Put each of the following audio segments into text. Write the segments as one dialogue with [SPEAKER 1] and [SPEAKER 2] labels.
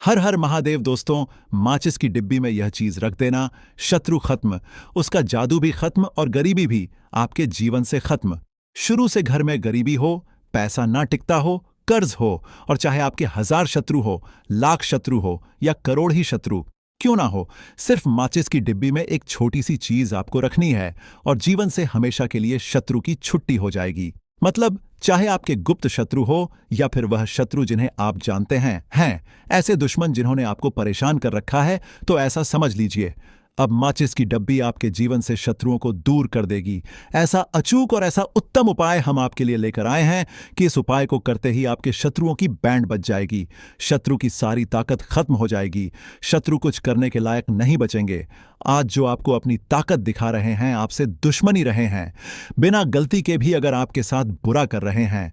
[SPEAKER 1] हर हर महादेव दोस्तों। माचिस की डिब्बी में यह चीज रख देना, शत्रु खत्म, उसका जादू भी खत्म और गरीबी भी आपके जीवन से खत्म। शुरू से घर में गरीबी हो, पैसा ना टिकता हो, कर्ज हो, और चाहे आपके 1000 शत्रु हो, लाख शत्रु हो या करोड़ ही शत्रु क्यों ना हो, सिर्फ माचिस की डिब्बी में एक छोटी सी चीज आपको रखनी है और जीवन से हमेशा के लिए शत्रु की छुट्टी हो जाएगी। मतलब चाहे आपके गुप्त शत्रु हो या फिर वह शत्रु जिन्हें आप जानते हैं ऐसे दुश्मन जिन्होंने आपको परेशान कर रखा है, तो ऐसा समझ लीजिए, अब माचिस की डब्बी आपके जीवन से शत्रुओं को दूर कर देगी। ऐसा अचूक और ऐसा उत्तम उपाय हम आपके लिए लेकर आए हैं कि इस उपाय को करते ही आपके शत्रुओं की बैंड बज जाएगी, शत्रु की सारी ताकत खत्म हो जाएगी, शत्रु कुछ करने के लायक नहीं बचेंगे। आज जो आपको अपनी ताकत दिखा रहे हैं, आपसे दुश्मनी रहे हैं, बिना गलती के भी अगर आपके साथ बुरा कर रहे हैं,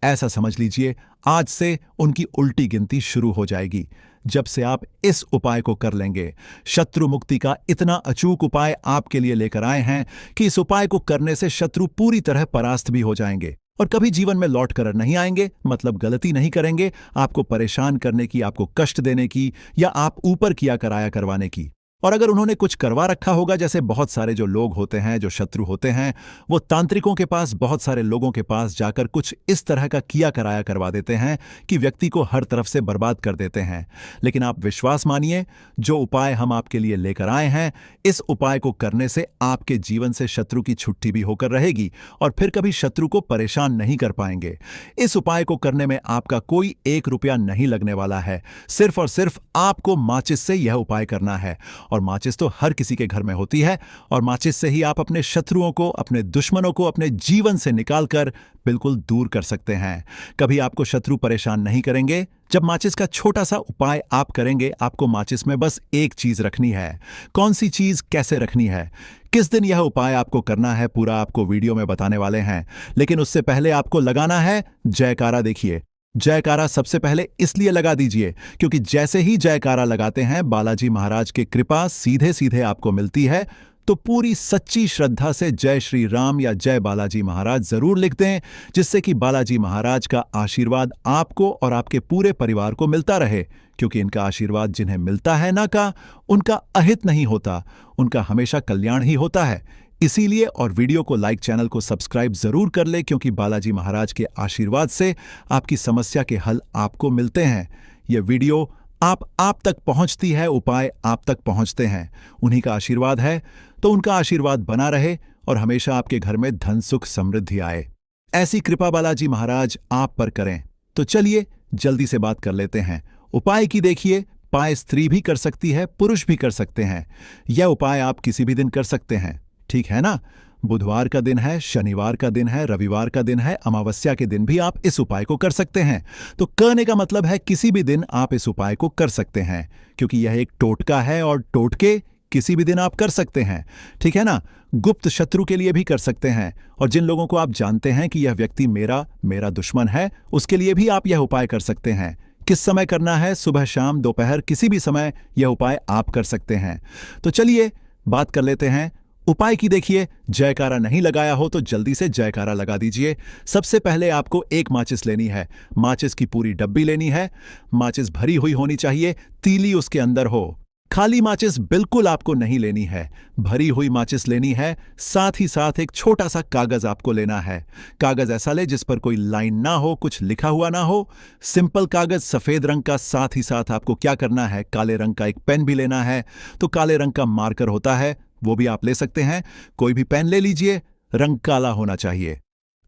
[SPEAKER 1] ऐसा समझ लीजिए आज से उनकी उल्टी गिनती शुरू हो जाएगी। जब से आप इस उपाय को कर लेंगे, शत्रु मुक्ति का इतना अचूक उपाय आपके लिए लेकर आए हैं कि इस उपाय को करने से शत्रु पूरी तरह परास्त भी हो जाएंगे और कभी जीवन में लौट कर नहीं आएंगे। मतलब गलती नहीं करेंगे आपको परेशान करने की, आपको कष्ट देने की या आप ऊपर किया कराया करवाने की। और अगर उन्होंने कुछ करवा रखा होगा, जैसे बहुत सारे जो लोग होते हैं, जो शत्रु होते हैं, वो तांत्रिकों के पास, बहुत सारे लोगों के पास जाकर कुछ इस तरह का किया कराया करवा देते हैं कि व्यक्ति को हर तरफ से बर्बाद कर देते हैं। लेकिन आप विश्वास मानिए, जो उपाय हम आपके लिए लेकर आए हैं, इस उपाय को करने से आपके जीवन से शत्रु की छुट्टी भी होकर रहेगी और फिर कभी शत्रु को परेशान नहीं कर पाएंगे। इस उपाय को करने में आपका कोई 1 रुपया नहीं लगने वाला है। सिर्फ और सिर्फ आपको माचिस से यह उपाय करना है। और माचिस तो हर किसी के घर में होती है और माचिस से ही आप अपने शत्रुओं को, अपने दुश्मनों को अपने जीवन से निकालकर बिल्कुल दूर कर सकते हैं। कभी आपको शत्रु परेशान नहीं करेंगे। जब माचिस का छोटा सा उपाय आप करेंगे, आपको माचिस में बस एक चीज रखनी है। कौन सी चीज, कैसे रखनी है, किस दिन यह उपाय आपको करना है, पूरा आपको वीडियो में बताने वाले हैं। लेकिन उससे पहले आपको लगाना है जयकारा। देखिए, जयकारा सबसे पहले इसलिए लगा दीजिए क्योंकि जैसे ही जयकारा लगाते हैं, बालाजी महाराज की कृपा सीधे सीधे आपको मिलती है। तो पूरी सच्ची श्रद्धा से जय श्री राम या जय बालाजी महाराज जरूर लिख दें, जिससे कि बालाजी महाराज का आशीर्वाद आपको और आपके पूरे परिवार को मिलता रहे। क्योंकि इनका आशीर्वाद जिन्हें मिलता है ना, का उनका अहित नहीं होता, उनका हमेशा कल्याण ही होता है। इसीलिए और वीडियो को लाइक, चैनल को सब्सक्राइब जरूर कर ले, क्योंकि बालाजी महाराज के आशीर्वाद से आपकी समस्या के हल आपको मिलते हैं। यह वीडियो आप तक पहुंचती है, उपाय आप तक पहुंचते हैं, उन्हीं का आशीर्वाद है। तो उनका आशीर्वाद बना रहे और हमेशा आपके घर में धन, सुख, समृद्धि आए, ऐसी कृपा बालाजी महाराज आप पर करें। तो चलिए जल्दी से बात कर लेते हैं उपाय की। देखिए, उपाय स्त्री भी कर सकती है, पुरुष भी कर सकते हैं। यह उपाय आप किसी भी दिन कर सकते हैं, ठीक है ना। बुधवार का दिन है, शनिवार का दिन है, रविवार का दिन है, अमावस्या के दिन भी आप इस उपाय को कर सकते हैं। तो करने का मतलब है किसी भी दिन आप इस उपाय को कर सकते हैं, क्योंकि यह एक टोटका है और टोटके किसी भी दिन आप कर सकते हैं, ठीक है ना। गुप्त शत्रु के लिए भी कर सकते हैं, और जिन लोगों को आप जानते हैं कि यह व्यक्ति मेरा दुश्मन है, उसके लिए भी आप यह उपाय कर सकते हैं। किस समय करना है? सुबह, शाम, दोपहर, किसी भी समय यह उपाय आप कर सकते हैं। तो चलिए बात कर लेते हैं उपाय की। देखिए, जयकारा नहीं लगाया हो तो जल्दी से जयकारा लगा दीजिए। सबसे पहले आपको एक माचिस लेनी है, माचिस की पूरी डब्बी लेनी है। माचिस भरी हुई होनी चाहिए, तीली उसके अंदर हो। खाली माचिस बिल्कुल आपको नहीं लेनी है, भरी हुई माचिस लेनी है। साथ ही साथ एक छोटा सा कागज आपको लेना है। कागज ऐसा ले जिस पर कोई लाइन ना हो, कुछ लिखा हुआ ना हो, सिंपल कागज, सफेद रंग का। साथ ही साथ आपको क्या करना है, काले रंग का एक पेन भी लेना है। तो काले रंग का मार्कर होता है, वो भी आप ले सकते हैं, कोई भी पेन ले लीजिए, रंग काला होना चाहिए।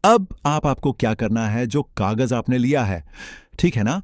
[SPEAKER 1] अब आपको क्या करना है, जो कागज आपने लिया है, ठीक है ना,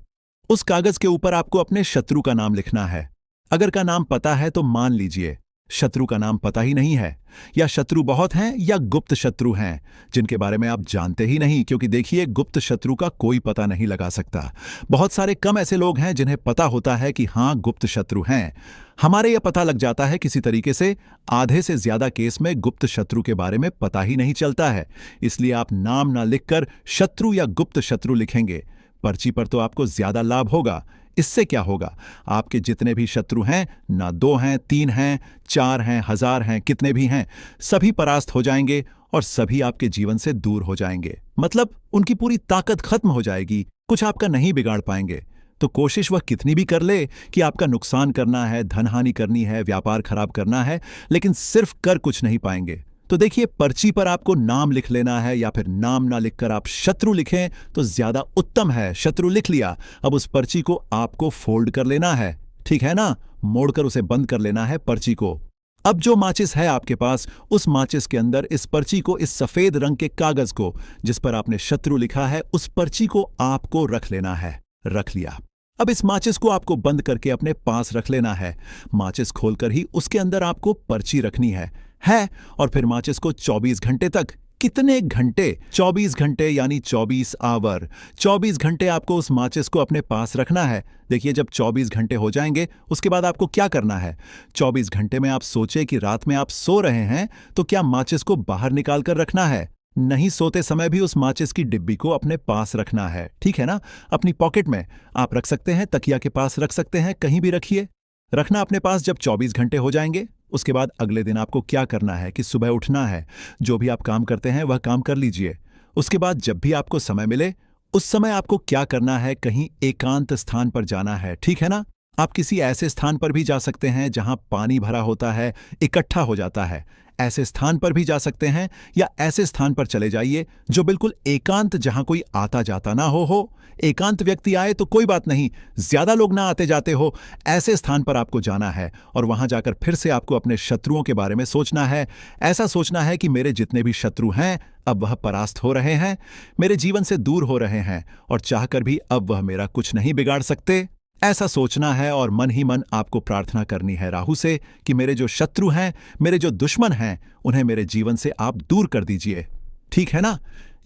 [SPEAKER 1] उस कागज के ऊपर आपको अपने शत्रु का नाम लिखना है। अगर का नाम पता है तो मान लीजिए, शत्रु का नाम पता ही नहीं है, या शत्रु बहुत हैं या गुप्त शत्रु हैं जिनके बारे में आप जानते ही नहीं। क्योंकि देखिए, गुप्त शत्रु का कोई पता नहीं लगा सकता। बहुत सारे कम ऐसे लोग हैं जिन्हें पता होता है कि हाँ, गुप्त शत्रु हैं। हमारे यह पता लग जाता है किसी तरीके से। आधे से ज्यादा केस में गुप्त शत्रु के बारे में पता ही नहीं चलता है। इसलिए आप नाम ना लिखकर शत्रु या गुप्त शत्रु लिखेंगे। पर्ची पर तो आपको ज्यादा लाभ होगा। इससे क्या होगा, आपके जितने भी शत्रु हैं, ना 2 हैं, 3 हैं, 4 हैं, 1000 हैं, कितने भी हैं, सभी परास्त हो जाएंगे और सभी आपके जीवन से दूर हो जाएंगे। मतलब उनकी पूरी ताकत खत्म हो जाएगी, कुछ आपका नहीं बिगाड़ पाएंगे। तो कोशिश वह कितनी भी कर ले कि आपका नुकसान करना है, धन हानि करनी है, व्यापार खराब करना है, लेकिन सिर्फ कर कुछ नहीं पाएंगे। तो देखिए, पर्ची पर आपको नाम लिख लेना है या फिर नाम ना लिखकर आप शत्रु लिखें तो ज्यादा उत्तम है। शत्रु लिख लिया, अब उस पर्ची को आपको फोल्ड कर लेना है, ठीक है ना, मोड़कर उसे बंद कर लेना है पर्ची को। अब जो माचिस है आपके पास, उस माचिस के अंदर इस पर्ची को, इस सफेद रंग के कागज को जिस पर आपने शत्रु लिखा है, उस पर्ची को आपको रख लेना है। रख लिया। अब इस माचिस को आपको बंद करके अपने पास रख लेना है। माचिस खोलकर ही उसके अंदर आपको पर्ची रखनी है। और फिर माचिस को 24 घंटे तक, कितने घंटे? 24 घंटे यानी 24 आवर। 24 घंटे आपको उस माचिस को अपने पास रखना है। देखिए, जब 24 घंटे हो जाएंगे उसके बाद आपको क्या करना है? 24 घंटे में आप सोचे कि रात में आप सो रहे हैं तो क्या माचिस को बाहर निकाल कर रखना है? नहीं, सोते समय भी उस माचिस की डिब्बी को अपने पास रखना है, ठीक है ना। अपनी पॉकेट में आप रख सकते हैं, तकिया के पास रख सकते हैं, कहीं भी रखिए। रखना अपने पास। जब 24 घंटे हो जाएंगे उसके बाद अगले दिन आपको क्या करना है कि सुबह उठना है, जो भी आप काम करते हैं वह काम कर लीजिए। उसके बाद जब भी आपको समय मिले उस समय आपको क्या करना है, कहीं एकांत स्थान पर जाना है, ठीक है ना। आप किसी ऐसे स्थान पर भी जा सकते हैं जहां पानी भरा होता है, इकट्ठा हो जाता है, ऐसे स्थान पर भी जा सकते हैं, या ऐसे स्थान पर चले जाइए जो बिल्कुल एकांत, जहां कोई आता जाता ना हो। एकांत व्यक्ति आए तो कोई बात नहीं, ज्यादा लोग ना आते जाते हो, ऐसे स्थान पर आपको जाना है और वहां जाकर फिर से आपको अपने शत्रुओं के बारे में सोचना है। ऐसा सोचना है कि मेरे जितने भी शत्रु हैं अब वह परास्त हो रहे हैं, मेरे जीवन से दूर हो रहे हैं और चाहकर भी अब वह मेरा कुछ नहीं बिगाड़ सकते। ऐसा सोचना है और मन ही मन आपको प्रार्थना करनी है राहु से कि मेरे जो शत्रु हैं, मेरे जो दुश्मन हैं, उन्हें मेरे जीवन से आप दूर कर दीजिए, ठीक है ना।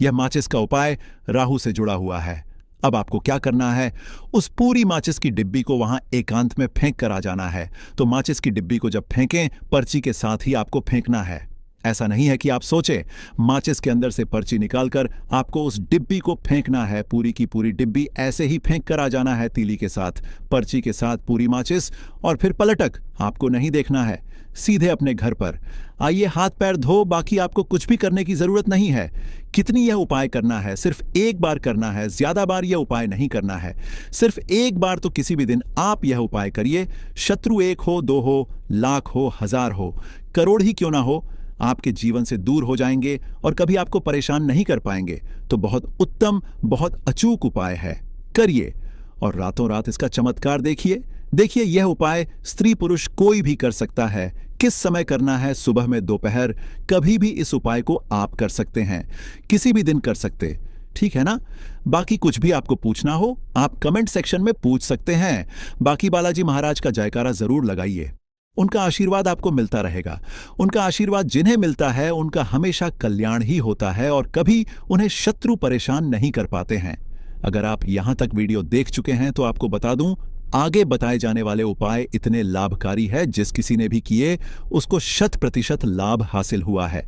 [SPEAKER 1] यह माचिस का उपाय राहु से जुड़ा हुआ है। अब आपको क्या करना है, उस पूरी माचिस की डिब्बी को वहां एकांत में फेंक कर आ जाना है। तो माचिस की डिब्बी को जब फेंकें, पर्ची के साथ ही आपको फेंकना है। ऐसा नहीं है कि आप सोचें माचिस के अंदर से पर्ची निकालकर आपको उस डिब्बी को फेंकना है। पूरी की पूरी डिब्बी ऐसे ही फेंक कर आ जाना है, तीली के साथ, पर्ची के साथ पूरी माचिस, और फिर पलटक आपको नहीं देखना है। सीधे अपने घर पर आइए, हाथ पैर धो, बाकी आपको कुछ भी करने की जरूरत नहीं है। कितनी यह उपाय करना है? सिर्फ एक बार करना है, ज्यादा बार यह उपाय नहीं करना है। सिर्फ एक बार तो किसी भी दिन आप यह उपाय करिए। शत्रु 1 हो, 2 हो, लाख हो, 1000 हो, करोड़ ही क्यों ना हो, आपके जीवन से दूर हो जाएंगे और कभी आपको परेशान नहीं कर पाएंगे। तो बहुत उत्तम, बहुत अचूक उपाय है, करिए और रातों रात इसका चमत्कार देखिए। देखिए, यह उपाय स्त्री पुरुष कोई भी कर सकता है। किस समय करना है? सुबह में, दोपहर, कभी भी इस उपाय को आप कर सकते हैं, किसी भी दिन कर सकते, ठीक है ना। बाकी कुछ भी आपको पूछना हो आप कमेंट सेक्शन में पूछ सकते हैं। बाकी बालाजी महाराज का जयकारा जरूर लगाइए, उनका आशीर्वाद आपको मिलता रहेगा। उनका आशीर्वाद जिन्हें मिलता है उनका हमेशा कल्याण ही होता है और कभी उन्हें शत्रु परेशान नहीं कर पाते हैं। अगर आप यहां तक वीडियो देख चुके हैं तो आपको बता दूं, आगे बताए जाने वाले उपाय इतने लाभकारी है, जिस किसी ने भी किए उसको 100% लाभ हासिल हुआ है।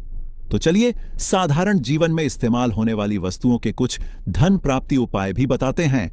[SPEAKER 1] तो चलिए, साधारण जीवन में इस्तेमाल होने वाली वस्तुओं के कुछ धन प्राप्ति उपाय भी बताते हैं।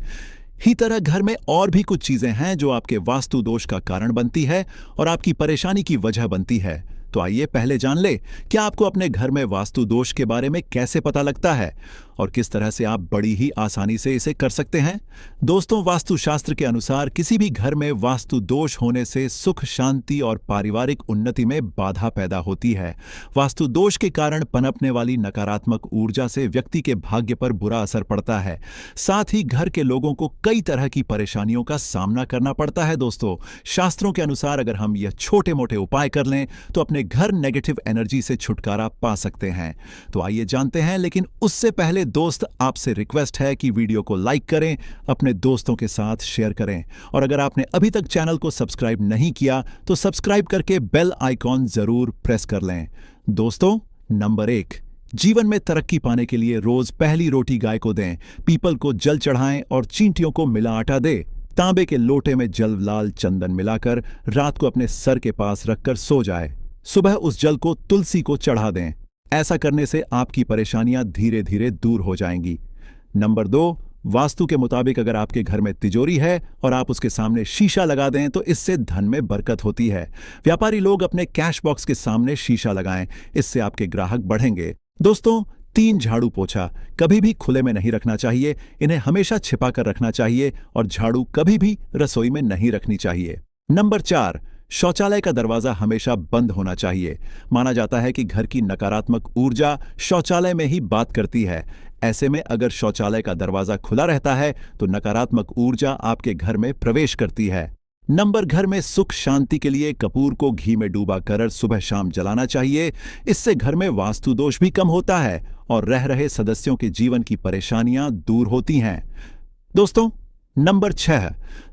[SPEAKER 1] ही तरह घर में और भी कुछ चीजें हैं जो आपके वास्तु दोष का कारण बनती है और आपकी परेशानी की वजह बनती है। तो आइए पहले जान ले, क्या आपको अपने घर में वास्तु दोष के बारे में कैसे पता लगता है और किस तरह से आप बड़ी ही आसानी से इसे कर सकते हैं। दोस्तों, वास्तुशास्त्र के अनुसार किसी भी घर में वास्तु दोष होने से सुख, शांति और पारिवारिक उन्नति में बाधा पैदा होती है। वास्तु दोष के कारण पनपने वाली नकारात्मक ऊर्जा से व्यक्ति के भाग्य पर बुरा असर पड़ता है। साथ ही घर के लोगों को कई तरह की परेशानियों का सामना करना पड़ता है। दोस्तों, शास्त्रों के अनुसार अगर हम यह छोटे मोटे उपाय कर लें तो अपने घर नेगेटिव एनर्जी से छुटकारा पा सकते हैं। तो आइए जानते हैं, लेकिन उससे पहले दोस्त, आपसे रिक्वेस्ट है कि वीडियो को लाइक करें, अपने दोस्तों के साथ शेयर करें और अगर आपने अभी तक चैनल को सब्सक्राइब नहीं किया तो सब्सक्राइब करके बेल आइकॉन जरूर प्रेस कर लें। दोस्तों, नंबर 1, जीवन में तरक्की पाने के लिए रोज पहली रोटी गाय को दें, पीपल को जल चढ़ाएं और चींटियों को मिला आटा दें। तांबे के लोटे में जल लाल चंदन मिलाकर रात को अपने सर के पास रखकर सो जाए। सुबह उस जल को तुलसी को चढ़ा दें। ऐसा करने से आपकी परेशानियां धीरे धीरे दूर हो जाएंगी। नंबर 2, वास्तु के मुताबिक अगर आपके घर में तिजोरी है और आप उसके सामने शीशा लगा दें तो इससे धन में बरकत होती है। व्यापारी लोग अपने कैश बॉक्स के सामने शीशा लगाएं, इससे आपके ग्राहक बढ़ेंगे। दोस्तों, 3 झाड़ू पोछा कभी भी खुले में नहीं रखना चाहिए, इन्हें हमेशा छिपा कर रखना चाहिए और झाड़ू कभी भी रसोई में नहीं रखनी चाहिए। नंबर 4, शौचालय का दरवाजा हमेशा बंद होना चाहिए। माना जाता है कि घर की नकारात्मक ऊर्जा शौचालय में ही बात करती है। ऐसे में अगर शौचालय का दरवाजा खुला रहता है तो नकारात्मक ऊर्जा आपके घर में प्रवेश करती है। नंबर घर में सुख शांति के लिए कपूर को घी में डूबा कर सुबह शाम जलाना चाहिए। इससे घर में वास्तु दोष भी कम होता है और रह रहे सदस्यों के जीवन की परेशानियां दूर होती हैं। दोस्तों, नंबर 6,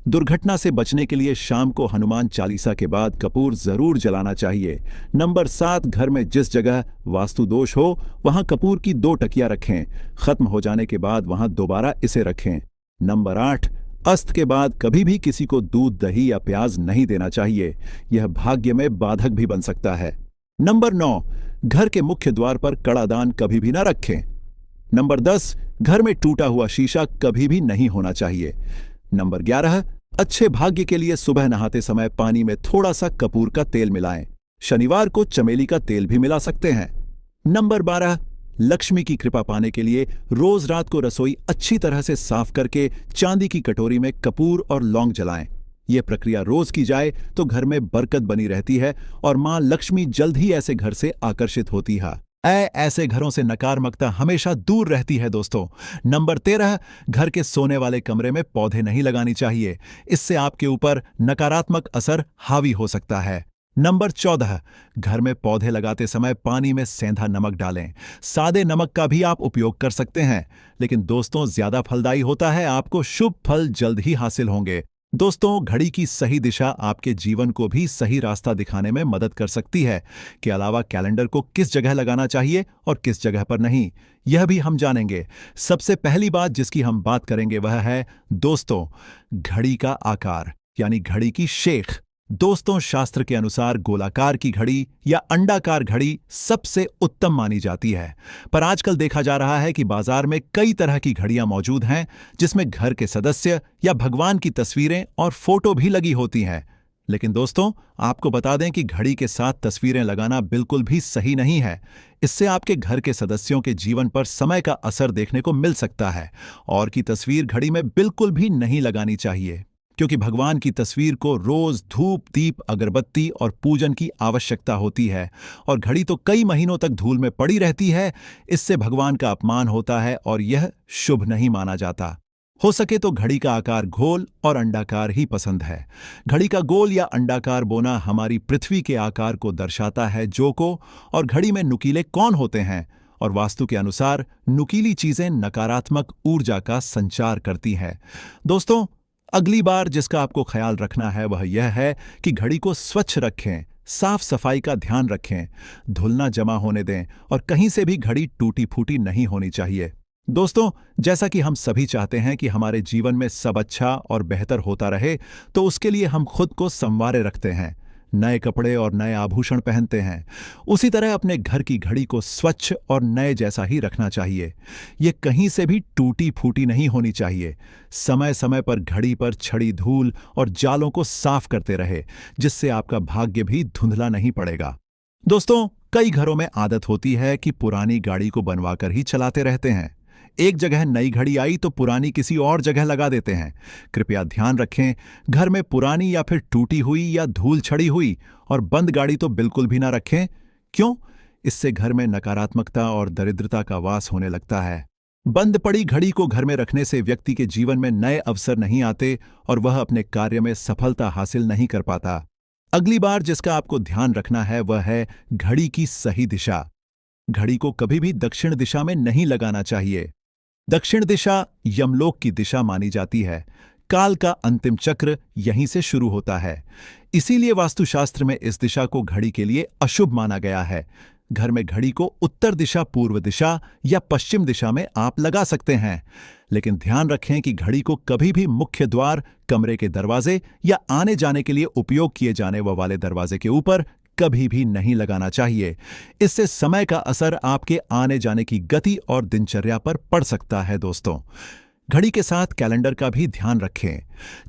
[SPEAKER 1] दुर्घटना से बचने के लिए शाम को हनुमान चालीसा के बाद कपूर जरूर जलाना चाहिए। नंबर 7, घर में जिस जगह वास्तु दोष हो वहां कपूर की 2 टकिया रखें। खत्म हो जाने के बाद वहां दोबारा इसे रखें। नंबर 8, अस्त के बाद कभी भी किसी को दूध, दही या प्याज नहीं देना चाहिए। यह भाग्य में बाधक भी बन सकता है। नंबर 9, घर के मुख्य द्वार पर कड़ादान कभी भी न रखें। नंबर 10, घर में टूटा हुआ शीशा कभी भी नहीं होना चाहिए। नंबर 11, अच्छे भाग्य के लिए सुबह नहाते समय पानी में थोड़ा सा कपूर का तेल मिलाएं। शनिवार को चमेली का तेल भी मिला सकते हैं। नंबर 12, लक्ष्मी की कृपा पाने के लिए रोज रात को रसोई अच्छी तरह से साफ करके चांदी की कटोरी में कपूर और लौंग जलाएं। यह प्रक्रिया रोज की जाए तो घर में बरकत बनी रहती है और मां लक्ष्मी जल्द ही ऐसे घर से आकर्षित होती है। ऐसे घरों से नकारात्मकता हमेशा दूर रहती है। दोस्तों, नंबर 13, घर के सोने वाले कमरे में पौधे नहीं लगानी चाहिए। इससे आपके ऊपर नकारात्मक असर हावी हो सकता है। नंबर 14, घर में पौधे लगाते समय पानी में सेंधा नमक डालें। सादे नमक का भी आप उपयोग कर सकते हैं, लेकिन दोस्तों ज्यादा फलदायी होता है। आपको शुभ फल जल्द ही हासिल होंगे। दोस्तों, घड़ी की सही दिशा आपके जीवन को भी सही रास्ता दिखाने में मदद कर सकती है। के अलावा कैलेंडर को किस जगह लगाना चाहिए और किस जगह पर नहीं, यह भी हम जानेंगे। सबसे पहली बात जिसकी हम बात करेंगे वह है दोस्तों, घड़ी का आकार यानी घड़ी की शेख। दोस्तों, शास्त्र के अनुसार गोलाकार की घड़ी या अंडाकार घड़ी सबसे उत्तम मानी जाती है, पर आजकल देखा जा रहा है कि बाजार में कई तरह की घड़ियां मौजूद हैं जिसमें घर के सदस्य या भगवान की तस्वीरें और फोटो भी लगी होती हैं। लेकिन दोस्तों, आपको बता दें कि घड़ी के साथ तस्वीरें लगाना बिल्कुल भी सही नहीं है। इससे आपके घर के सदस्यों के जीवन पर समय का असर देखने को मिल सकता है। और की तस्वीर घड़ी में बिल्कुल भी नहीं लगानी चाहिए, क्योंकि भगवान की तस्वीर को रोज धूप, दीप, अगरबत्ती और पूजन की आवश्यकता होती है और घड़ी तो कई महीनों तक धूल में पड़ी रहती है। इससे भगवान का अपमान होता है और यह शुभ नहीं माना जाता। हो सके तो घड़ी का आकार गोल और अंडाकार ही पसंद है। घड़ी का गोल या अंडाकार बोना हमारी पृथ्वी के आकार को दर्शाता है जो को, और घड़ी में नुकीले कौन होते हैं, और वास्तु के अनुसार नुकीली चीजें नकारात्मक ऊर्जा का संचार करती हैं। दोस्तों, अगली बार जिसका आपको ख्याल रखना है वह यह है कि घड़ी को स्वच्छ रखें, साफ सफाई का ध्यान रखें, धूल ना जमा होने दें और कहीं से भी घड़ी टूटी फूटी नहीं होनी चाहिए। दोस्तों, जैसा कि हम सभी चाहते हैं कि हमारे जीवन में सब अच्छा और बेहतर होता रहे, तो उसके लिए हम खुद को संवारे रखते हैं, नए कपड़े और नए आभूषण पहनते हैं। उसी तरह अपने घर की घड़ी को स्वच्छ और नए जैसा ही रखना चाहिए। ये कहीं से भी टूटी फूटी नहीं होनी चाहिए। समय समय पर घड़ी पर छड़ी धूल और जालों को साफ करते रहे, जिससे आपका भाग्य भी धुंधला नहीं पड़ेगा। दोस्तों, कई घरों में आदत होती है कि पुरानी गाड़ी को बनवाकर ही चलाते रहते हैं। एक जगह नई घड़ी आई तो पुरानी किसी और जगह लगा देते हैं। कृपया ध्यान रखें, घर में पुरानी या फिर टूटी हुई या धूल छड़ी हुई और बंद गाड़ी तो बिल्कुल भी ना रखें। क्यों? इससे घर में नकारात्मकता और दरिद्रता का वास होने लगता है। बंद पड़ी घड़ी को घर में रखने से व्यक्ति के जीवन में नए अवसर नहीं आते और वह अपने कार्य में सफलता हासिल नहीं कर पाता। अगली बार जिसका आपको ध्यान रखना है वह है घड़ी की सही दिशा। घड़ी को कभी भी दक्षिण दिशा में नहीं लगाना चाहिए। दक्षिण दिशा यमलोक की दिशा मानी जाती है। काल का अंतिम चक्र यहीं से शुरू होता है। इसीलिए वास्तुशास्त्र में इस दिशा को घड़ी के लिए अशुभ माना गया है। घर में घड़ी को उत्तर दिशा, पूर्व दिशा या पश्चिम दिशा में आप लगा सकते हैं, लेकिन ध्यान रखें कि घड़ी को कभी भी मुख्य द्वार, कमरे के दरवाजे या आने जाने के लिए उपयोग किए जाने वाले दरवाजे के ऊपर कभी भी नहीं लगाना चाहिए। इससे समय का असर आपके आने जाने की गति और दिनचर्या पर पड़ सकता है। दोस्तों, घड़ी के साथ कैलेंडर का भी ध्यान रखें।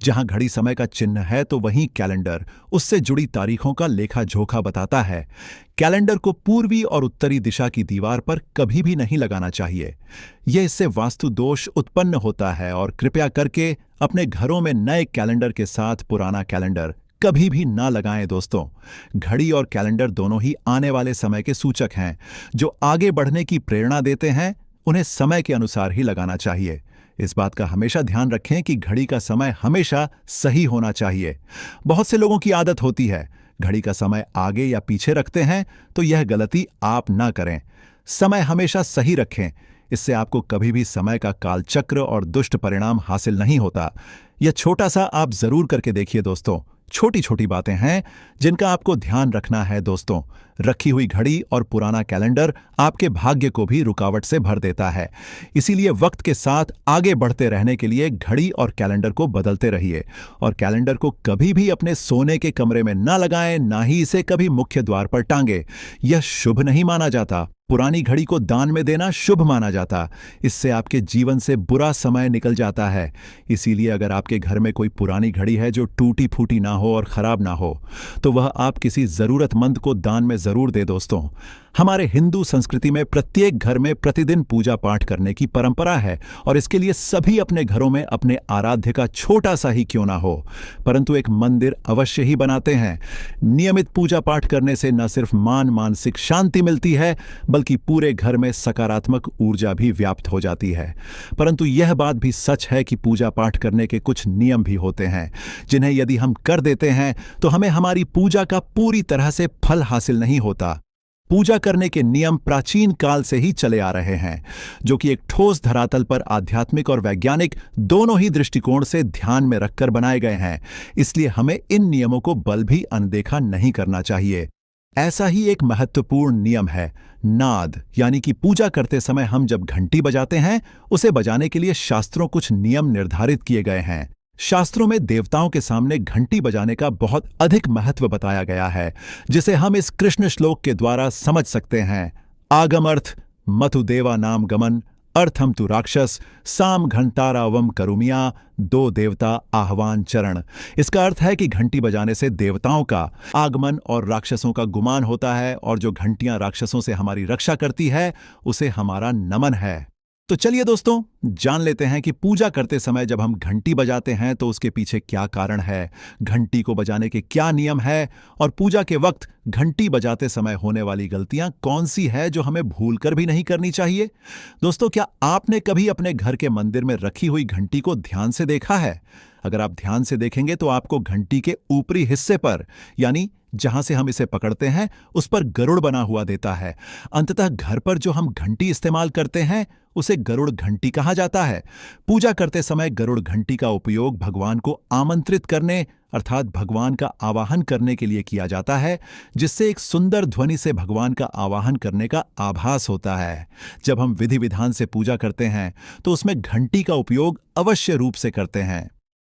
[SPEAKER 1] जहां घड़ी समय का चिन्ह है तो वहीं कैलेंडर उससे जुड़ी तारीखों का लेखा जोखा बताता है। कैलेंडर को पूर्वी और उत्तरी दिशा की दीवार पर कभी भी नहीं लगाना चाहिए। यह इससे वास्तु दोष उत्पन्न होता है और कृपया करके अपने घरों में नए कैलेंडर के साथ पुराना कैलेंडर कभी भी ना लगाएं दोस्तों। घड़ी और कैलेंडर दोनों ही आने वाले समय के सूचक हैं, जो आगे बढ़ने की प्रेरणा देते हैं। उन्हें समय के अनुसार ही लगाना चाहिए। इस बात का हमेशा ध्यान रखें कि घड़ी का समय हमेशा सही होना चाहिए। बहुत से लोगों की आदत होती है घड़ी का समय आगे या पीछे रखते हैं, तो यह गलती आप ना करें। समय हमेशा सही रखें। इससे आपको कभी भी समय का कालचक्र और दुष्ट परिणाम हासिल नहीं होता। यह छोटा सा आप जरूर करके देखिए दोस्तों। छोटी छोटी बातें हैं जिनका आपको ध्यान रखना है दोस्तों। रखी हुई घड़ी और पुराना कैलेंडर आपके भाग्य को भी रुकावट से भर देता है। इसीलिए वक्त के साथ आगे बढ़ते रहने के लिए घड़ी और कैलेंडर को बदलते रहिए। और कैलेंडर को कभी भी अपने सोने के कमरे में ना लगाएं, ना ही इसे कभी मुख्य द्वार पर टांगे। यह शुभ नहीं माना जाता। पुरानी घड़ी को दान में देना शुभ माना जाता। इससे आपके जीवन से बुरा समय निकल जाता है। इसीलिए अगर आपके घर में कोई पुरानी घड़ी है जो टूटी फूटी ना हो और खराब ना हो, तो वह आप किसी जरूरतमंद को दान में जरूर दे दोस्तों। हमारे हिंदू संस्कृति में प्रत्येक घर में प्रतिदिन पूजा पाठ करने की परंपरा है और इसके लिए सभी अपने घरों में अपने आराध्य का छोटा सा ही क्यों ना हो, परंतु एक मंदिर अवश्य ही बनाते हैं। नियमित पूजा पाठ करने से न सिर्फ मानसिक शांति मिलती है, बल्कि पूरे घर में सकारात्मक ऊर्जा भी व्याप्त हो जाती है। परंतु यह बात भी सच है कि पूजा पाठ करने के कुछ नियम भी होते हैं, जिन्हें यदि हम कर देते हैं तो हमें हमारी पूजा का पूरी तरह से फल हासिल नहीं होता। पूजा करने के नियम प्राचीन काल से ही चले आ रहे हैं, जो कि एक ठोस धरातल पर आध्यात्मिक और वैज्ञानिक दोनों ही दृष्टिकोण से ध्यान में रखकर बनाए गए हैं। इसलिए हमें इन नियमों को बल भी अनदेखा नहीं करना चाहिए। ऐसा ही एक महत्वपूर्ण नियम है नाद, यानी कि पूजा करते समय हम जब घंटी बजाते हैं, उसे बजाने के लिए शास्त्रों कुछ नियम निर्धारित किए गए हैं। शास्त्रों में देवताओं के सामने घंटी बजाने का बहुत अधिक महत्व बताया गया है, जिसे हम इस कृष्ण श्लोक के द्वारा समझ सकते हैं। आगमर्थ मतु देवा नाम गमन अर्थम तु राक्षस साम घंटारावम करुमिया दो देवता आह्वान चरण। इसका अर्थ है कि घंटी बजाने से देवताओं का आगमन और राक्षसों का गुमान होता है, और जो घंटियां राक्षसों से हमारी रक्षा करती है उसे हमारा नमन है। तो चलिए दोस्तों, जान लेते हैं कि पूजा करते समय जब हम घंटी बजाते हैं तो उसके पीछे क्या कारण है, घंटी को बजाने के क्या नियम है, और पूजा के वक्त घंटी बजाते समय होने वाली गलतियां कौन सी है जो हमें भूलकर भी नहीं करनी चाहिए। दोस्तों, क्या आपने कभी अपने घर के मंदिर में रखी हुई घंटी को ध्यान से देखा है? अगर आप ध्यान से देखेंगे तो आपको घंटी के ऊपरी हिस्से पर, यानी जहां से हम इसे पकड़ते हैं, उस पर गरुड़ बना हुआ देता है। अंततः घर पर जो हम घंटी इस्तेमाल करते हैं उसे गरुड़ घंटी कहा जाता है। पूजा करते समय गरुड़ घंटी का उपयोग भगवान को आमंत्रित करने, अर्थात भगवान का आवाहन करने के लिए किया जाता है, जिससे एक सुंदर ध्वनि से भगवान का आवाहन करने का आभास होता है। जब हम विधि विधान से पूजा करते हैं तो उसमें घंटी का उपयोग अवश्य रूप से करते हैं।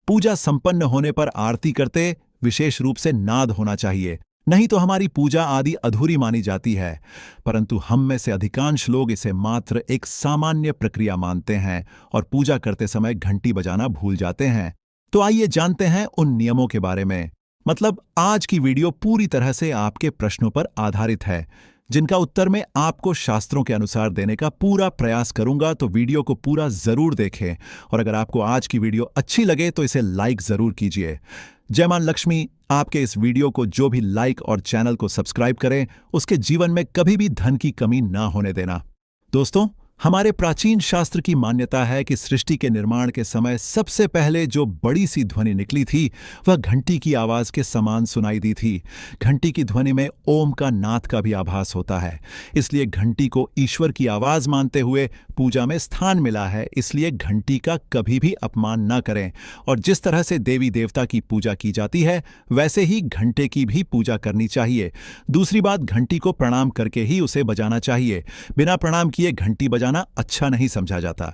[SPEAKER 1] पूजा संपन्न होने पर आरती करते विशेष रूप से नाद होना चाहिए, नहीं तो हमारी पूजा आदि अधूरी मानी जाती है। परंतु हम में से अधिकांश लोग इसे मात्र एक सामान्य प्रक्रिया मानते हैं और पूजा करते समय घंटी बजाना भूल जाते हैं। तो आइए जानते हैं उन नियमों के बारे में। मतलब आज की वीडियो पूरी तरह से आपके प्रश्नों पर आधारित है, जिनका उत्तर मैं आपको शास्त्रों के अनुसार देने का पूरा प्रयास करूंगा। तो वीडियो को पूरा जरूर देखें, और अगर आपको आज की वीडियो अच्छी लगे तो इसे लाइक जरूर कीजिए। जय मां लक्ष्मी आपके इस वीडियो को जो भी लाइक और चैनल को सब्सक्राइब करें, उसके जीवन में कभी भी धन की कमी ना होने देना। दोस्तों, हमारे प्राचीन शास्त्र की मान्यता है कि सृष्टि के निर्माण के समय सबसे पहले जो बड़ी सी ध्वनि निकली थी वह घंटी की आवाज के समान सुनाई दी थी। घंटी की ध्वनि में ओम का नाद का भी आभास होता है। इसलिए घंटी को ईश्वर की आवाज मानते हुए पूजा में स्थान मिला है। इसलिए घंटी का कभी भी अपमान न करें, और जिस तरह से देवी देवता की पूजा की जाती है वैसे ही घंटे की भी पूजा करनी चाहिए। दूसरी बात, घंटी को प्रणाम करके ही उसे बजाना चाहिए। बिना प्रणाम किए घंटी बजाना अच्छा नहीं समझा जाता।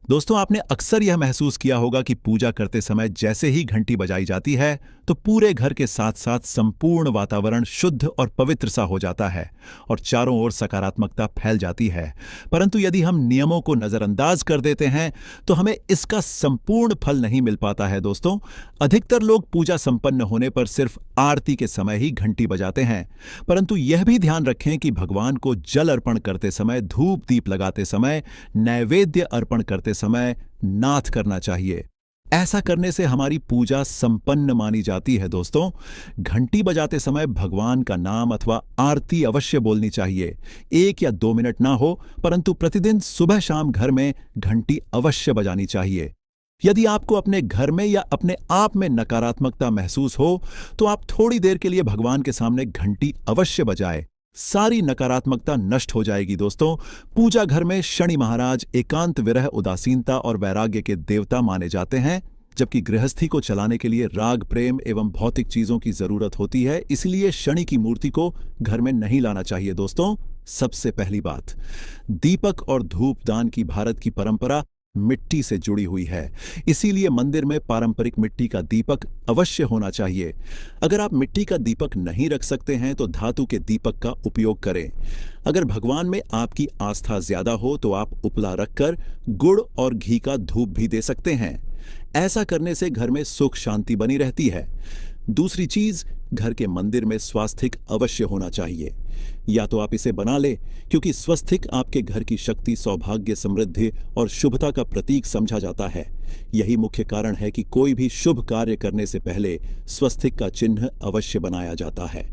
[SPEAKER 1] दोस्तों, आपने अक्सर यह महसूस किया होगा कि पूजा करते समय जैसे ही घंटी बजाई जाती है तो पूरे घर के साथ साथ संपूर्ण वातावरण शुद्ध और पवित्र सा हो जाता है और चारों ओर सकारात्मकता फैल जाती है। परंतु यदि हम नियमों को नजरअंदाज कर देते हैं तो हमें इसका संपूर्ण फल नहीं मिल पाता है। दोस्तों, अधिकतर लोग पूजा संपन्न होने पर सिर्फ आरती के समय ही घंटी बजाते हैं, परंतु यह भी ध्यान रखें कि भगवान को जल अर्पण करते समय, धूप दीप लगाते समय, नैवेद्य अर्पण करते समय नाथ करना चाहिए। ऐसा करने से हमारी पूजा संपन्न मानी जाती है। दोस्तों, घंटी बजाते समय भगवान का नाम अथवा आरती अवश्य बोलनी चाहिए। 1 या 2 मिनट ना हो, परंतु प्रतिदिन सुबह शाम घर में घंटी अवश्य बजानी चाहिए। यदि आपको अपने घर में या अपने आप में नकारात्मकता महसूस हो तो आप थोड़ी देर के लिए भगवान के सामने घंटी अवश्य बजाएं। सारी नकारात्मकता नष्ट हो जाएगी। दोस्तों, पूजा घर में शनि महाराज एकांत, विरह, उदासीनता और वैराग्य के देवता माने जाते हैं, जबकि गृहस्थी को चलाने के लिए राग, प्रेम एवं भौतिक चीजों की जरूरत होती है। इसलिए शनि की मूर्ति को घर में नहीं लाना चाहिए। दोस्तों, सबसे पहली बात, दीपक और धूप दान की भारत की परंपरा मिट्टी से जुड़ी हुई है। इसीलिए मंदिर में पारंपरिक मिट्टी का दीपक अवश्य होना चाहिए। अगर आप मिट्टी का दीपक नहीं रख सकते हैं तो धातु के दीपक का उपयोग करें। अगर भगवान में आपकी आस्था ज्यादा हो तो आप उपला रखकर गुड़ और घी का धूप भी दे सकते हैं। ऐसा करने से घर में सुख शांति बनी रहती है। दूसरी चीज, घर के मंदिर में स्वास्तिक अवश्य होना चाहिए। या तो आप इसे बना लें, क्योंकि स्वास्तिक आपके घर की शक्ति, सौभाग्य, समृद्धि और शुभता का प्रतीक समझा जाता है। यही मुख्य कारण है कि कोई भी शुभ कार्य करने से पहले स्वास्तिक का चिन्ह अवश्य बनाया जाता है।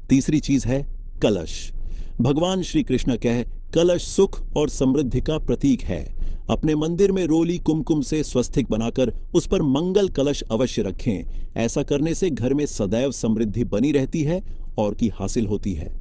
[SPEAKER 1] तीसरी चीज है कलश। भगवान श्री कृष्ण कह कलश सुख और समृद्धि का प्रतीक है। अपने मंदिर में रोली कुमकुम से स्वास्तिक बनाकर उस पर मंगल कलश अवश्य रखें। ऐसा करने से घर में सदैव समृद्धि बनी रहती है और की हासिल होती है।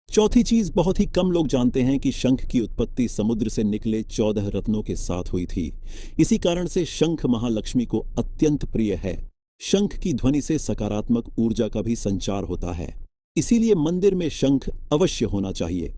[SPEAKER 1] चौथी चीज, बहुत ही कम लोग जानते हैं कि शंख की उत्पत्ति समुद्र से निकले 14 रत्नों के साथ हुई थी। इसी कारण से शंख महालक्ष्मी को अत्यंत प्रिय है। शंख की ध्वनि से सकारात्मक ऊर्जा का भी संचार होता है। इसीलिए मंदिर में शंख अवश्य होना चाहिए।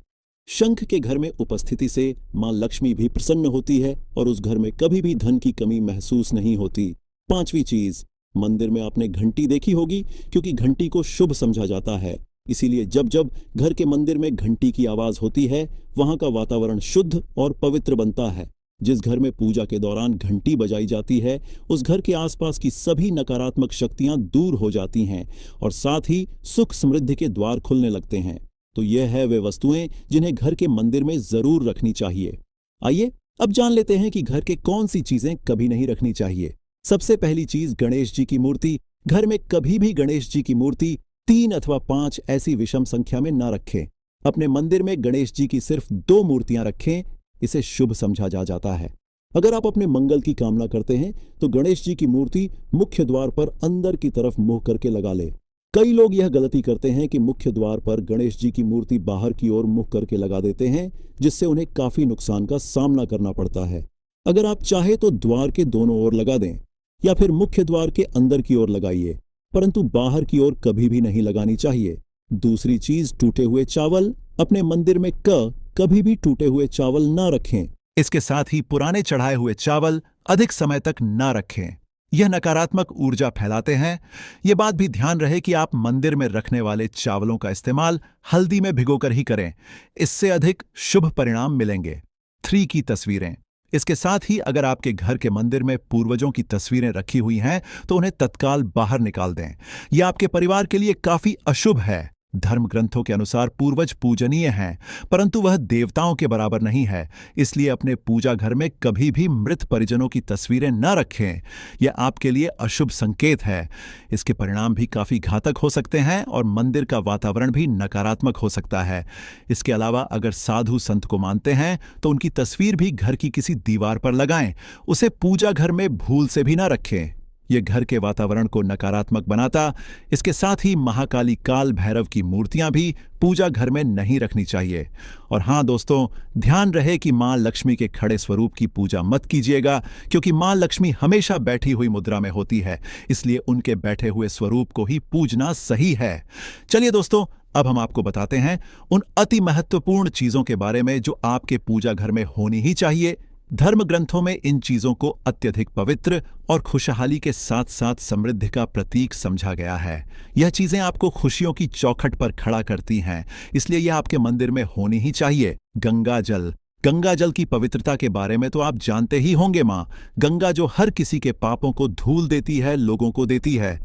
[SPEAKER 1] शंख के घर में उपस्थिति से मां लक्ष्मी भी प्रसन्न होती है और उस घर में कभी भी धन की कमी महसूस नहीं होती। पांचवी चीज, मंदिर में आपने घंटी देखी होगी, क्योंकि घंटी को शुभ समझा जाता है। इसीलिए जब जब घर के मंदिर में घंटी की आवाज होती है, वहां का वातावरण शुद्ध और पवित्र बनता है। जिस घर में पूजा के दौरान घंटी बजाई जाती है, उस घर के आसपास की सभी नकारात्मक शक्तियां दूर हो जाती हैं और साथ ही सुख समृद्धि के द्वार खुलने लगते हैं। तो यह है वे वस्तुएं जिन्हें घर के मंदिर में जरूर रखनी चाहिए। आइए अब जान लेते हैं कि घर के कौन सी चीजें कभी नहीं रखनी चाहिए। सबसे पहली चीज, गणेश जी की मूर्ति। घर में कभी भी गणेश जी की मूर्ति 3 अथवा 5 ऐसी विषम संख्या में न रखें। अपने मंदिर में गणेश जी की सिर्फ 2 मूर्तियां रखें। इसे शुभ समझा जाता है। अगर आप अपने मंगल की कामना करते हैं तो गणेश जी की मूर्ति मुख्य द्वार पर अंदर की तरफ मुंह करके लगा ले। कई लोग यह गलती करते हैं कि मुख्य द्वार पर गणेश जी की मूर्ति बाहर की ओर मुख करके लगा देते हैं, जिससे उन्हें काफी नुकसान का सामना करना पड़ता है। अगर आप चाहे तो द्वार के दोनों ओर लगा दें या फिर मुख्य द्वार के अंदर की ओर लगाइए, परंतु बाहर की ओर कभी भी नहीं लगानी चाहिए। दूसरी चीज, टूटे हुए चावल। अपने मंदिर में कभी भी टूटे हुए चावल ना रखें। इसके साथ ही पुराने चढ़ाए हुए चावल अधिक समय तक ना रखें। यह नकारात्मक ऊर्जा फैलाते हैं। यह बात भी ध्यान रहे कि आप मंदिर में रखने वाले चावलों का इस्तेमाल हल्दी में भिगोकर ही करें। इससे अधिक शुभ परिणाम मिलेंगे। 3 की तस्वीरें। इसके साथ ही अगर आपके घर के मंदिर में पूर्वजों की तस्वीरें रखी हुई हैं तो उन्हें तत्काल बाहर निकाल दें। यह आपके परिवार के लिए काफी अशुभ है। धर्म ग्रंथों के अनुसार पूर्वज पूजनीय हैं, परंतु वह देवताओं के बराबर नहीं है। इसलिए अपने पूजा घर में कभी भी मृत परिजनों की तस्वीरें न रखें। यह आपके लिए अशुभ संकेत है। इसके परिणाम भी काफी घातक हो सकते हैं और मंदिर का वातावरण भी नकारात्मक हो सकता है। इसके अलावा अगर साधु संत को मानते हैं तो उनकी तस्वीर भी घर की किसी दीवार पर लगाएं। उसे पूजा घर में भूल से भी न रखें। यह घर के वातावरण को नकारात्मक बनाता। इसके साथ ही महाकाली, काल भैरव की मूर्तियां भी पूजा घर में नहीं रखनी चाहिए। और हां दोस्तों, ध्यान रहे कि मां लक्ष्मी के खड़े स्वरूप की पूजा मत कीजिएगा, क्योंकि मां लक्ष्मी हमेशा बैठी हुई मुद्रा में होती है। इसलिए उनके बैठे हुए स्वरूप को ही पूजना सही है। चलिए दोस्तों, अब हम आपको बताते हैं उन अति महत्वपूर्ण चीजों के बारे में जो आपके पूजा घर में होनी ही चाहिए। धर्म ग्रंथों में इन चीजों को अत्यधिक पवित्र और खुशहाली के साथ साथ समृद्धि का प्रतीक समझा गया है। यह चीजें आपको खुशियों की चौखट पर खड़ा करती हैं, इसलिए यह आपके मंदिर में होनी ही चाहिए। गंगा जल की पवित्रता के बारे में तो आप जानते ही होंगे। माँ गंगा जो हर किसी के पापों को धूल देती है, लोगों को देती है।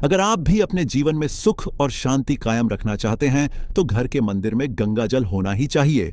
[SPEAKER 1] अगर आप भी अपने जीवन में सुख और शांति कायम रखना चाहते हैं तो घर के मंदिर में गंगा जल होना ही चाहिए।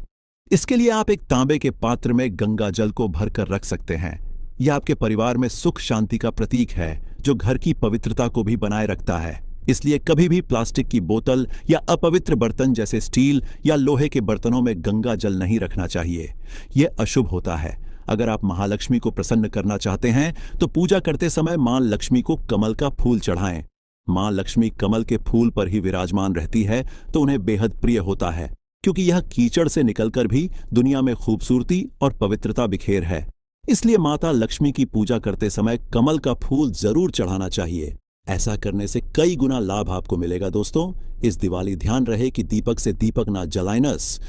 [SPEAKER 1] इसके लिए आप एक तांबे के पात्र में गंगा जल को भरकर रख सकते हैं। यह आपके परिवार में सुख शांति का प्रतीक है जो घर की पवित्रता को भी बनाए रखता है। इसलिए कभी भी प्लास्टिक की बोतल या अपवित्र बर्तन जैसे स्टील या लोहे के बर्तनों में गंगा जल नहीं रखना चाहिए। यह अशुभ होता है। अगर आप महालक्ष्मी को प्रसन्न करना चाहते हैं तो पूजा करते समय मां लक्ष्मी को कमल का फूल चढ़ाएं। मां लक्ष्मी कमल के फूल पर ही विराजमान रहती है तो उन्हें बेहद प्रिय होता है, क्योंकि यह कीचड़ से निकलकर भी दुनिया में खूबसूरती और पवित्रता बिखेर है। इसलिए माता लक्ष्मी की पूजा करते समय कमल का फूल जरूर चढ़ाना चाहिए। ऐसा करने से कई गुना लाभ आपको मिलेगा। दोस्तों, इस दिवाली ध्यान रहे कि दीपक से दीपक ना जलाइनस।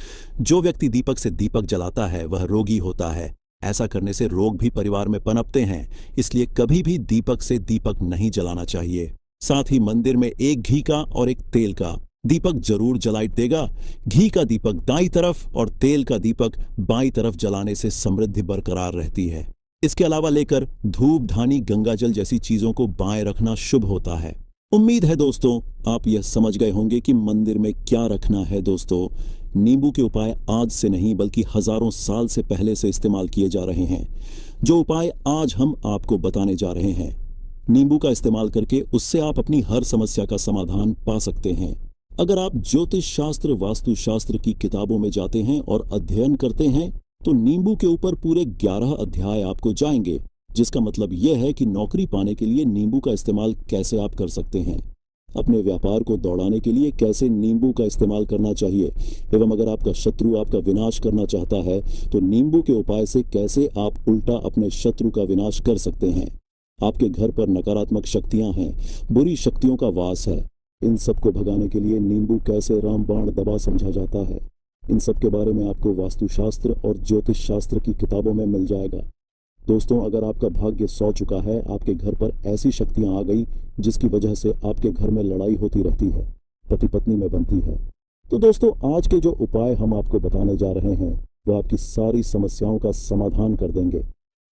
[SPEAKER 1] जो व्यक्ति दीपक से दीपक जलाता है वह रोगी होता है। ऐसा करने से रोग भी परिवार में पनपते हैं, इसलिए कभी भी दीपक से दीपक नहीं जलाना चाहिए। साथ ही मंदिर में एक घी का और एक तेल का दीपक जरूर जलाई देगा। घी का दीपक दाईं तरफ और तेल का दीपक बाईं तरफ जलाने से समृद्धि बरकरार रहती है। इसके अलावा लेकर धूप, धानी, गंगाजल जैसी चीजों को बाएं रखना शुभ होता है। उम्मीद है दोस्तों आप यह समझ गए होंगे कि मंदिर में क्या रखना है। दोस्तों, नींबू के उपाय आज से नहीं बल्कि हजारों साल से पहले से इस्तेमाल किए जा रहे हैं। जो उपाय आज हम आपको बताने जा रहे हैं, नींबू का इस्तेमाल करके उससे आप अपनी हर समस्या का समाधान पा सकते हैं। अगर आप ज्योतिष शास्त्र, वास्तुशास्त्र की किताबों में जाते हैं और अध्ययन करते हैं तो नींबू के ऊपर पूरे 11 अध्याय आपको जाएंगे, जिसका मतलब यह है कि नौकरी पाने के लिए नींबू का इस्तेमाल कैसे आप कर सकते हैं, अपने व्यापार को दौड़ाने के लिए कैसे नींबू का इस्तेमाल करना चाहिए, एवं अगर आपका शत्रु आपका विनाश करना चाहता है तो नींबू के उपाय से कैसे आप उल्टा अपने शत्रु का विनाश कर सकते हैं। आपके घर पर नकारात्मक शक्तियां हैं, बुरी शक्तियों का वास है, इन सब को भगाने के लिए नींबू कैसे रामबाण दवा समझा जाता है, इन सब के बारे में आपको वास्तुशास्त्र और ज्योतिष शास्त्र की किताबों में मिल जाएगा। दोस्तों, अगर आपका भाग्य सौ चुका है, आपके घर पर ऐसी शक्तियां आ गई जिसकी वजह से आपके घर में लड़ाई होती रहती है, पति पत्नी में बनती है, तो दोस्तों आज के जो उपाय हम आपको बताने जा रहे हैं वो आपकी सारी समस्याओं का समाधान कर देंगे।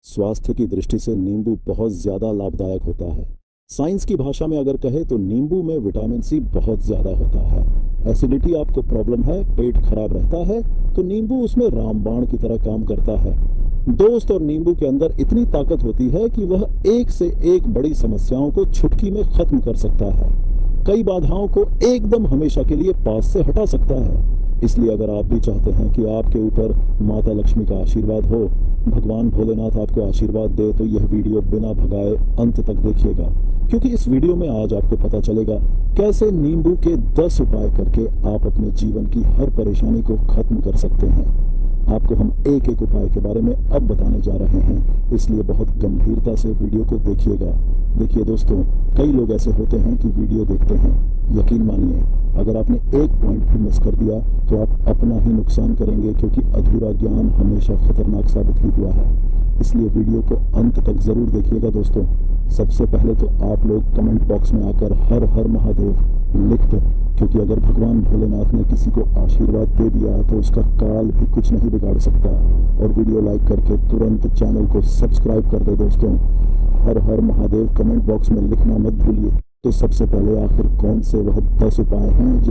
[SPEAKER 1] स्वास्थ्य की दृष्टि से नींबू बहुत ज्यादा लाभदायक होता है। साइंस की भाषा में अगर कहे तो नींबू में विटामिन सी बहुत ज्यादा होता है। एसिडिटी आपको प्रॉब्लम है, पेट खराब रहता है, तो नींबू उसमें रामबाण की तरह काम करता है। दोस्त, और नींबू के अंदर इतनी ताकत होती है कि वह एक से एक बड़ी समस्याओं को चुटकी में खत्म कर सकता है, कई बाधाओं को एकदम हमेशा के लिए पास से हटा सकता है। इसलिए अगर आप भी चाहते हैं कि आपके ऊपर माता लक्ष्मी का आशीर्वाद हो, भगवान भोलेनाथ आपको आशीर्वाद दे, तो यह वीडियो बिना भगाए अंत तक देखिएगा, क्योंकि इस वीडियो में आज आपको पता चलेगा कैसे नींबू के 10 उपाय करके आप अपने जीवन की हर परेशानी को खत्म कर सकते हैं। आपको हम एक एक उपाय के बारे में अब बताने जा रहे हैं, इसलिए बहुत गंभीरता से वीडियो को देखिएगा। देखिए दोस्तों, कई लोग ऐसे होते हैं कि वीडियो देखते हैं, यकीन मानिए अगर आपने एक पॉइंट भी मिस कर दिया तो आप अपना ही नुकसान करेंगे, क्योंकि अधूरा ज्ञान हमेशा खतरनाक साबित ही हुआ है। इसलिए वीडियो को अंत तक जरूर देखिएगा। दोस्तों, सबसे पहले तो आप लोग कमेंट बॉक्स में आकर हर हर महादेव लिख दो, क्योंकि अगर भगवान भोलेनाथ ने किसी को आशीर्वाद दे दिया तो उसका काल भी कुछ नहीं बिगाड़ सकता। और वीडियो लाइक करके तुरंत चैनल को सब्सक्राइब कर दो। दोस्तों, हर हर महादेव कमेंट बॉक्स में लिखना मत भूलिए। तो सबसे पहले आखिर कौन से वह 10 उपाय हैं